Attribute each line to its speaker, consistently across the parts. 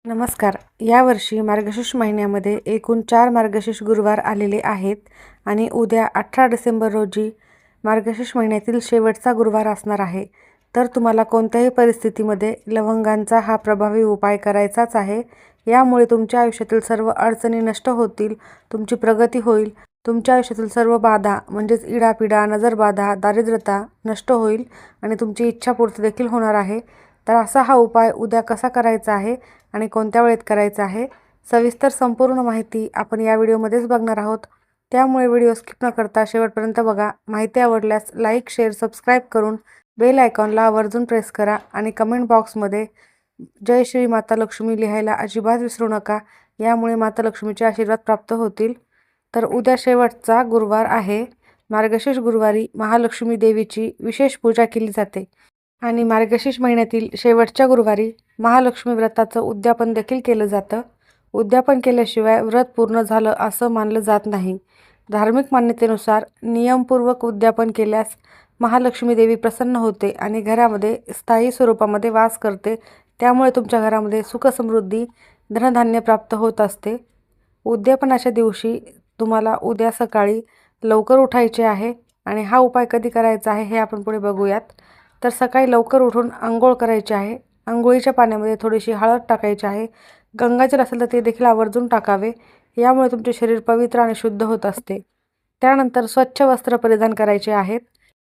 Speaker 1: नमस्कार. यावर्षी मार्गशीर्ष महिन्यामध्ये एकूण 4 मार्गशीर्ष गुरुवार आलेले आहेत आणि उद्या 18 डिसेंबर रोजी मार्गशीर्ष महिन्यातील शेवटचा गुरुवार असणार आहे. तर तुम्हाला कोणत्याही परिस्थितीमध्ये लवंगांचा हा प्रभावी उपाय करायचाच आहे. यामुळे तुमच्या आयुष्यातील सर्व अडचणी नष्ट होतील, तुमची प्रगती होईल, तुमच्या आयुष्यातील सर्व बाधा म्हणजेच इडापिडा, नजरबाधा, दारिद्र्यता नष्ट होईल आणि तुमची इच्छापूर्ती देखील होणार आहे. तर असा हा उपाय उद्या कसा करायचा आहे आणि कोणत्या वेळेत करायचं आहे, सविस्तर संपूर्ण माहिती आपण या व्हिडिओमध्येच बघणार आहोत. त्यामुळे व्हिडिओ स्किप न करता शेवटपर्यंत बघा. माहिती आवडल्यास लाईक, शेअर, सबस्क्राईब करून बेल आयकॉनला आवर्जून प्रेस करा आणि कमेंट बॉक्समध्ये जय श्री माता लक्ष्मी लिहायला अजिबात विसरू नका. यामुळे माता लक्ष्मीचे आशीर्वाद प्राप्त होतील. तर उद्या शेवटचा गुरुवार आहे. मार्गशीर्ष गुरुवारी महालक्ष्मी देवीची विशेष पूजा केली जाते आणि मार्गशीर्ष महिन्यातील शेवटच्या गुरुवारी महालक्ष्मी व्रताचं उद्यापन देखील केलं जातं. उद्यापन केल्याशिवाय व्रत पूर्ण झालं असं मानलं जात नाही. धार्मिक मान्यतेनुसार नियमपूर्वक उद्यापन केल्यास महालक्ष्मी देवी प्रसन्न होते आणि घरामध्ये स्थायी स्वरूपामध्ये वास करते. त्यामुळे तुमच्या घरामध्ये सुखसमृद्धी, धनधान्य प्राप्त होत असते. उद्यापनाच्या दिवशी तुम्हाला उद्या सकाळी लवकर उठायचे आहे आणि हा उपाय कधी करायचा आहे हे आपण पुढे बघूयात. तर सकाळी लवकर उठून अंघोळ करायची आहे. अंघोळीच्या पाण्यामध्ये थोडीशी हळद टाकायची आहे. गंगाजल असेल तर ते देखील आवर्जून टाकावे. यामुळे तुमचे शरीर पवित्र आणि शुद्ध होत असते. त्यानंतर स्वच्छ वस्त्र परिधान करायचे आहेत.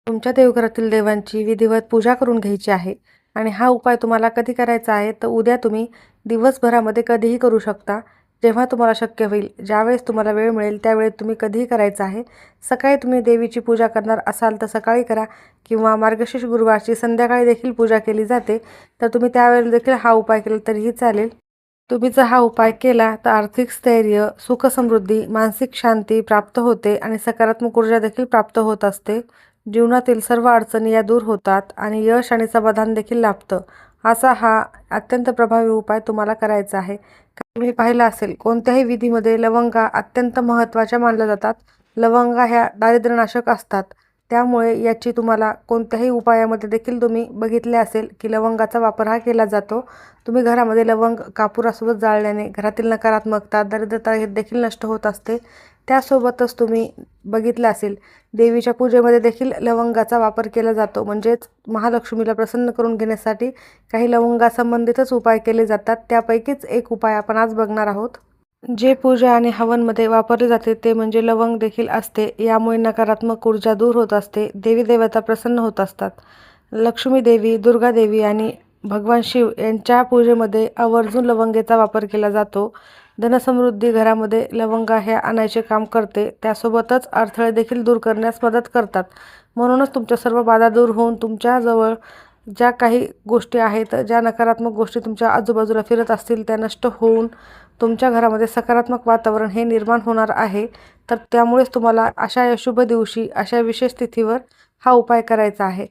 Speaker 1: तुमच्या देवघरातील देवांची विधिवत पूजा करून घ्यायची आहे आणि हा उपाय तुम्हाला कधी करायचा आहे तर उद्या तुम्ही दिवसभरामध्ये कधीही करू शकता, जेव्हा तुम्हाला शक्य होईल. ज्यावेळेस तुम्हाला वेळ मिळेल त्यावेळेस तुम्ही कधीही करायचं आहे. सकाळी तुम्ही देवीची पूजा करणार असाल तर सकाळी करा किंवा मार्गशीर्ष गुरुवारची संध्याकाळी देखील पूजा केली जाते, तर तुम्ही त्यावेळेला देखील हा उपाय केला तरीही चालेल. तुम्ही जर हा उपाय केला तर आर्थिक स्थैर्य, सुखसमृद्धी, मानसिक शांती प्राप्त होते आणि सकारात्मक ऊर्जा देखील प्राप्त होत असते. जीवनातील सर्व अडचणी या दूर होतात आणि यश आणि समाधान देखील लाभतं. असा हा अत्यंत प्रभावी उपाय तुम्हाला करायचा आहे. तुम्ही पाहिलं असेल कोणत्याही विधीमध्ये लवंगा अत्यंत महत्त्वाच्या मानल्या जातात. लवंगा ह्या दारिद्र्यनाशक असतात. त्यामुळे याची तुम्हाला कोणत्याही उपायामध्ये देखील तुम्ही बघितले असेल की लवंगाचा वापर हा केला जातो. तुम्ही घरामध्ये लवंग कापुरासोबत जाळल्याने घरातील नकारात्मकता, दारिद्र्यता हे देखील नष्ट होत असते. त्यासोबतच तुम्ही बघितलं असेल देवीच्या पूजेमध्ये देखील लवंगाचा वापर केला जातो. म्हणजेच महालक्ष्मीला प्रसन्न करून घेण्यासाठी काही लवंगासंबंधितच उपाय केले जातात. त्यापैकीच एक उपाय आपण आज बघणार आहोत. जे पूजा आणि हवनमध्ये वापरले जाते ते म्हणजे लवंग देखील असते. यामुळे नकारात्मक ऊर्जा दूर होत असते. देवी देवता प्रसन्न होत असतात. लक्ष्मी देवी, दुर्गा देवी आणि भगवान शिव यांच्या पूजेमध्ये आवर्जून लवंगेचा वापर केला जातो. धनसमृद्धी घरामध्ये लवंगा हे आणायचे काम करते. त्यासोबतच अडथळे देखील दूर करण्यास मदत करतात. म्हणूनच तुमच्या सर्व बाधा दूर होऊन तुमच्याजवळ ज्या काही गोष्टी आहेत, ज्या नकारात्मक गोष्टी तुमच्या आजूबाजूला फिरत असतील त्या नष्ट होऊन तुमच्या घरामध्ये सकारात्मक वातावरण हे निर्माण होणार आहे. तर त्यामुळेच तुम्हाला अशा या शुभ दिवशी, अशा विशेष तिथीवर हा उपाय करायचा आहे.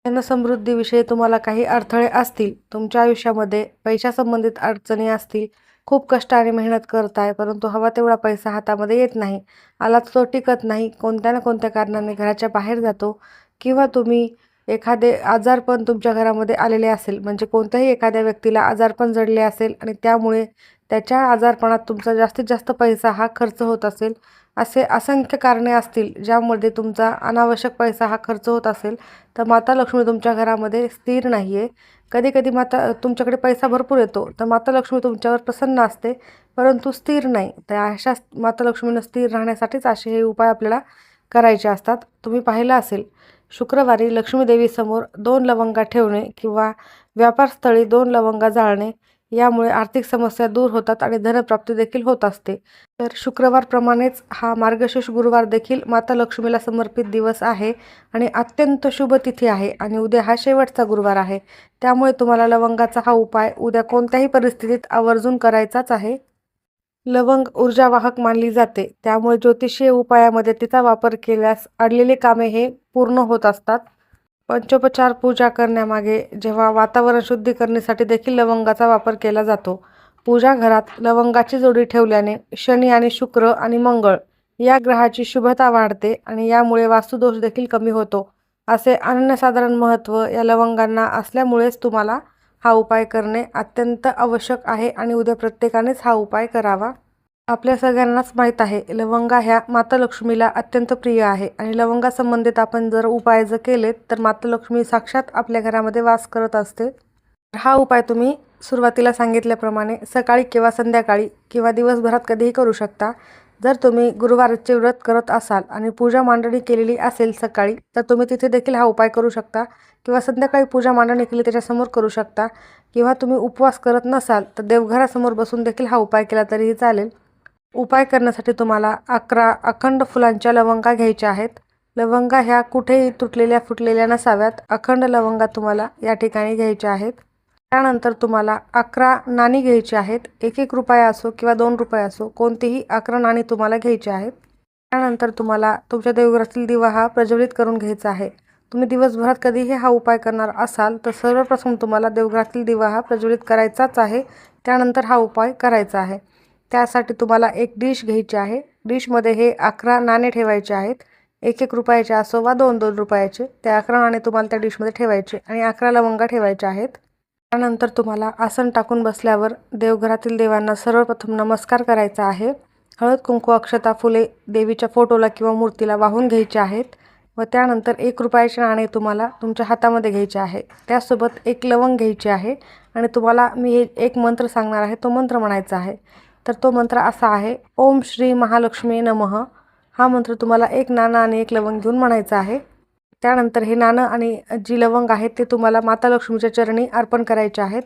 Speaker 1: धनसमृद्धीविषयी तुम्हाला काही अडथळे असतील, तुमच्या आयुष्यामध्ये पैशासंबंधित अडचणी असतील, खूप कष्ट आणि मेहनत करताय परंतु हवा तेवढा पैसा हातामध्ये येत नाही, आला तो टिकत नाही, कोणत्या ना कोणत्या कारणाने घराच्या बाहेर जातो किंवा तुम्ही एखादे आजारपण तुमच्या घरामध्ये आलेले असेल, म्हणजे कोणत्याही एखाद्या व्यक्तीला आजारपण जडले असेल आणि त्यामुळे त्याच्या आजारपणात तुमचा जास्तीत जास्त पैसा हा खर्च होत असेल, असे असंख्य कारणे असतील ज्यामध्ये तुमचा अनावश्यक पैसा हा खर्च होत असेल, तर माता लक्ष्मी तुमच्या घरामध्ये स्थिर नाही आहे. कधी माता तुमच्याकडे पैसा भरपूर येतो तर माता लक्ष्मी तुमच्यावर प्रसन्न असते परंतु स्थिर नाही. तर अशा माता लक्ष्मीनं स्थिर राहण्यासाठीच असे हे उपाय आपल्याला करायचे असतात. तुम्ही पाहिलं असेल शुक्रवारी लक्ष्मी देवीसमोर 2 लवंगा ठेवणे किंवा व्यापारस्थळी 2 लवंगा जाळणे यामुळे आर्थिक समस्या दूर होतात आणि धनप्राप्ती देखील होत असते. तर शुक्रवारप्रमाणेच हा मार्गशीर्ष गुरुवार देखील माता लक्ष्मीला समर्पित दिवस आहे आणि अत्यंत शुभ तिथी आहे आणि उद्या हा शेवटचा गुरुवार आहे. त्यामुळे तुम्हाला लवंगाचा हा उपाय उद्या कोणत्याही परिस्थितीत आवर्जून करायचाच आहे. लवंग ऊर्जावाहक मानली जाते, त्यामुळे ज्योतिषीय उपायामध्ये तिचा वापर केल्यास अडलेली कामे हे पूर्ण होत असतात. पंचोपचार पूजा करण्यामागे जेव्हा वातावरण शुद्धीकरणीसाठी देखील लवंगाचा वापर केला जातो. पूजा घरात लवंगाची जोडी ठेवल्याने शनी आणि शुक्र आणि मंगळ या ग्रहाची शुभता वाढते आणि यामुळे वास्तुदोष देखील कमी होतो. असे अनन्यसाधारण महत्त्व या लवंगांना असल्यामुळेच तुम्हाला हा उपाय करणे अत्यंत आवश्यक आहे आणि उद्या प्रत्येकानेच हा उपाय करावा. आपल्या सगळ्यांनाच माहीत आहे, लवंगा ह्या माता लक्ष्मीला अत्यंत प्रिय आहे आणि लवंगासंबंधित आपण जर उपाय केलेत तर माता लक्ष्मी साक्षात आपल्या घरामध्ये वास करत असते. हा उपाय तुम्ही सुरुवातीला सांगितल्याप्रमाणे सकाळी किंवा संध्याकाळी किंवा दिवसभरात कधीही करू शकता. जर तुम्ही गुरुवारचे व्रत करत असाल आणि पूजा मांडणी केलेली असेल सकाळी, तर तुम्ही तिथे देखील हा उपाय करू शकता किंवा संध्याकाळी पूजा मांडणी केली त्याच्यासमोर करू शकता किंवा तुम्ही उपवास करत नसाल तर देवघरासमोर बसून देखील हा उपाय केला तरीही चालेल. उपाय करण्यासाठी तुम्हाला 11 अखंड फुलांच्या लवंगा घ्यायच्या आहेत. लवंगा ह्या कुठेही तुटलेल्या फुटलेल्या नसाव्यात. अखंड लवंगा तुम्हाला या ठिकाणी घ्यायच्या आहेत. त्यानंतर तुम्हाला 11 नाणी घ्यायची आहेत. 1-1 रुपया असो किंवा 2 रुपये असो, कोणतीही 11 नाणी तुम्हाला घ्यायची आहेत. त्यानंतर तुम्हाला तुमच्या देवघरातील दिवा हा प्रज्वलित करून घ्यायचा आहे. तुम्ही दिवसभरात कधीही हा उपाय करणार असाल तर सर्वप्रथम तुम्हाला देवघरातील दिवा हा प्रज्वलित करायचाच आहे. त्यानंतर हा उपाय करायचा आहे. त्यासाठी तुम्हाला एक डिश घ्यायची आहे. डिशमध्ये हे 11 नाणे ठेवायचे आहेत. 1-1 रुपयाचे असो वा 2-2 रुपयाचे. ते 11 नाणे तुम्हाला त्या डिशमध्ये ठेवायचे आणि 11 लवंगा ठेवायच्या आहेत. त्यानंतर तुम्हाला आसन टाकून बसल्यावर देवघरातील देवांना सर्वप्रथम नमस्कार करायचा आहे. हळद, कुंकू, अक्षता, फुले देवीच्या फोटोला किंवा मूर्तीला वाहून घ्यायचे आहेत व त्यानंतर 1 रुपयाचे नाणे तुम्हाला तुमच्या हातामध्ये घ्यायचे आहे. त्यासोबत 1 लवंग घ्यायची आहे आणि तुम्हाला मी एक मंत्र सांगणार आहे, तो मंत्र म्हणायचा आहे. तर तो मंत्र असा आहे, ओम श्री महालक्ष्मी नमः. हा मंत्र तुम्हाला 1 नाणं आणि 1 लवंग घेऊन म्हणायचा आहे. त्यानंतर हे नाणं आणि जी लवंग आहेत ते तुम्हाला माता लक्ष्मीच्या चरणी अर्पण करायचे आहेत.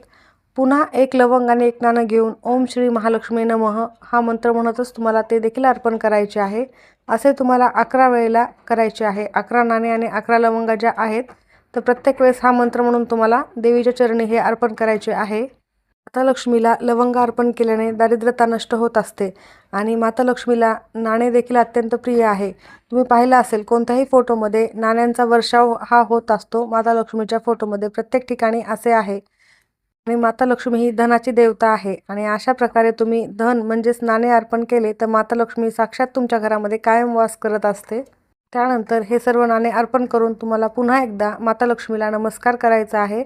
Speaker 1: पुन्हा 1 लवंग आणि 1 नाणं घेऊन ओम श्री महालक्ष्मी नमः हा मंत्र म्हणतच तुम्हाला ते देखील अर्पण करायचे आहे. असे तुम्हाला 11 वेळेला करायचे आहे. 11 नाणे आणि 11 लवंगा ज्या आहेत तर प्रत्येक वेळेस हा मंत्र म्हणून तुम्हाला देवीच्या चरणी हे अर्पण करायचे आहे. माता लक्ष्मीला लवंग अर्पण केल्याने दारिद्र्यता नष्ट होत असते आणि माता लक्ष्मीला नाणे देखील अत्यंत प्रिय आहे. तुम्ही पाहिलं असेल कोणत्याही फोटोमध्ये नाण्यांचा वर्षाव हा होत असतो. माता लक्ष्मीच्या फोटोमध्ये प्रत्येक ठिकाणी असे आहे आणि माता लक्ष्मी ही धनाची देवता आहे आणि अशा प्रकारे तुम्ही धन म्हणजेच नाणे अर्पण केले तर माता लक्ष्मी साक्षात तुमच्या घरामध्ये कायम वास करत असते. त्यानंतर हे सर्व नाणे अर्पण करून तुम्हाला पुन्हा एकदा माता लक्ष्मीला नमस्कार करायचा आहे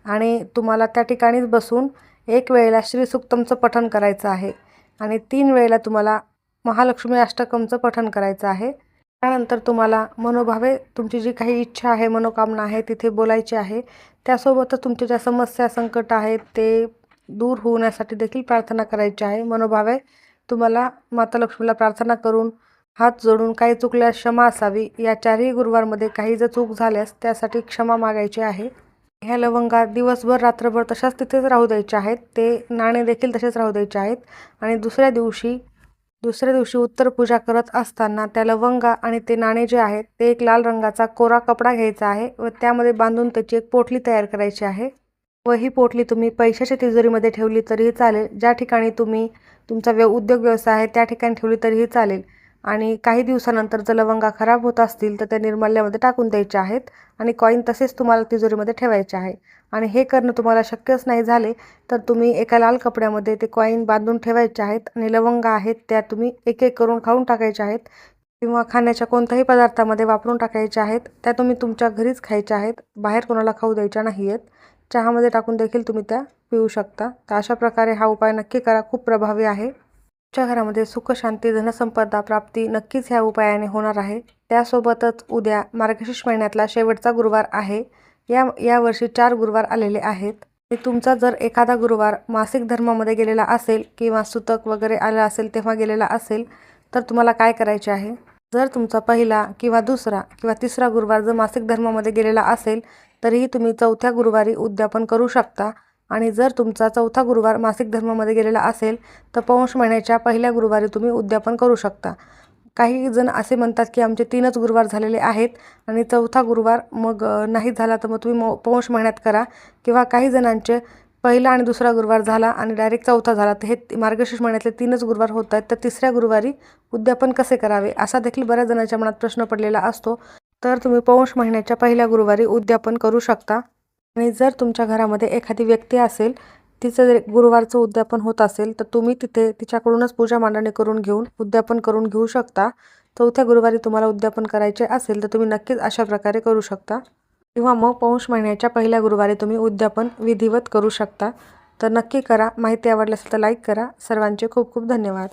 Speaker 1: आणि तुम्हाला त्या ठिकाणीच बसून 1 वेळेला श्रीसूक्तमचं पठण करायचं आहे आणि 3 वेळेला तुम्हाला महालक्ष्मी अष्टकमचं पठण करायचं आहे. त्यानंतर तुम्हाला मनोभावे तुमची जी काही इच्छा आहे, मनोकामना आहे तिथे बोलायची आहे. त्यासोबतच तुमच्या ज्या समस्या, संकट आहेत ते दूर होण्यासाठी देखील प्रार्थना करायची आहे. मनोभावे तुम्हाला माता लक्ष्मीला प्रार्थना करून हात जोडून काही चुकल्यास क्षमा असावी. या 4ही गुरुवारमध्ये काही जर चूक झाल्यास त्यासाठी क्षमा मागायची आहे. ह्या लवंगा दिवसभर रात्रभर तशाच तिथेच राहू द्यायच्या आहेत. ते नाणे देखील तसेच राहू द्यायचे आहेत आणि दुसऱ्या दिवशी उत्तर पूजा करत असताना त्या लवंगा आणि ते नाणे जे आहेत ते एक लाल रंगाचा कोरा कपडा घ्यायचा आहे व त्यामध्ये बांधून त्याची एक पोटली तयार करायची आहे व ही पोटली तुम्ही पैशाच्या तिजोरीमध्ये ठेवली तरीही चालेल. ज्या ठिकाणी तुम्ही तुमचा उद्योग व्यवसाय आहे त्या ठिकाणी ठेवली तरीही चालेल आणि काही दिवसानंतर जर लवंगा खराब होत असतील तर त्या निर्माल्यामध्ये टाकून द्यायचे आहेत आणि कॉईन तसेच तुम्हाला तिजोरीमध्ये ठेवायचे आहे. आणि हे करणं तुम्हाला शक्यच नाही झाले तर तुम्ही एका लाल कपड्यामध्ये ते कॉईन बांधून ठेवायचे आहेत आणि लवंगा आहेत त्या तुम्ही एक एक करून खाऊन टाकायच्या आहेत किंवा खाण्याच्या कोणत्याही पदार्थामध्ये वापरून टाकायच्या आहेत. त्या तुम्ही तुमच्या घरीच खायच्या आहेत, बाहेर कोणाला खाऊ द्यायच्या नाही आहेत. चहामध्ये टाकून देखील तुम्ही त्या पिऊ शकता. तर अशा प्रकारे हा उपाय नक्की करा, खूप प्रभावी आहे. तुमच्या घरामध्ये सुख, शांती, धनसंपदा प्राप्ती नक्कीच ह्या उपायाने होणार आहे. त्यासोबतच उद्या मार्गशीर्ष महिन्यातला शेवटचा गुरुवार आहे. यावर्षी 4 गुरुवार आलेले आहेत. तुमचा जर एखादा गुरुवार मासिक धर्मामध्ये गेलेला असेल किंवा सुतक वगैरे आला असेल तेव्हा गेलेला असेल तर तुम्हाला काय करायचे आहे, जर तुमचा पहिला किंवा दुसरा किंवा तिसरा गुरुवार जर मासिक धर्मामध्ये गेलेला असेल तरीही तुम्ही 4थ्या गुरुवारी उद्यापन करू शकता आणि जर तुमचा 4था गुरुवार मासिक धर्मामध्ये गेलेला असेल तर पौष महिन्याच्या पहिल्या गुरुवारी तुम्ही उद्यापन करू शकता. काही जण असे म्हणतात की आमचे 3च गुरुवार झालेले आहेत आणि 4था गुरुवार मग नाही झाला तर मग तुम्ही पौष महिन्यात करा किंवा काही जणांचे पहिला आणि दुसरा गुरुवार झाला आणि डायरेक्ट 4था झाला तर हे मार्गशीर्ष महिन्यातले 3च गुरुवार होत आहेत तर तिसऱ्या गुरुवारी उद्यापन कसे करावे असा देखील बऱ्याच जणांच्या मनात प्रश्न पडलेला असतो. तर तुम्ही पौष महिन्याच्या पहिल्या गुरुवारी उद्यापन करू शकता. आणि जर तुमच्या घरामध्ये एखादी व्यक्ती असेल तिचं जर गुरुवारचं उद्यापन होत असेल तर तुम्ही तिथे तिच्याकडूनच पूजा मांडणी करून घेऊन उद्यापन करून घेऊ शकता. 4थ्या गुरुवारी तुम्हाला उद्यापन करायचे असेल तर तुम्ही नक्कीच अशा प्रकारे करू शकता. किंवा मग पौष महिन्याच्या पहिल्या गुरुवारी तुम्ही उद्यापन विधिवत करू शकता. तर नक्की करा. माहिती आवडली असेल तर लाईक करा. सर्वांचे खूप खूप धन्यवाद.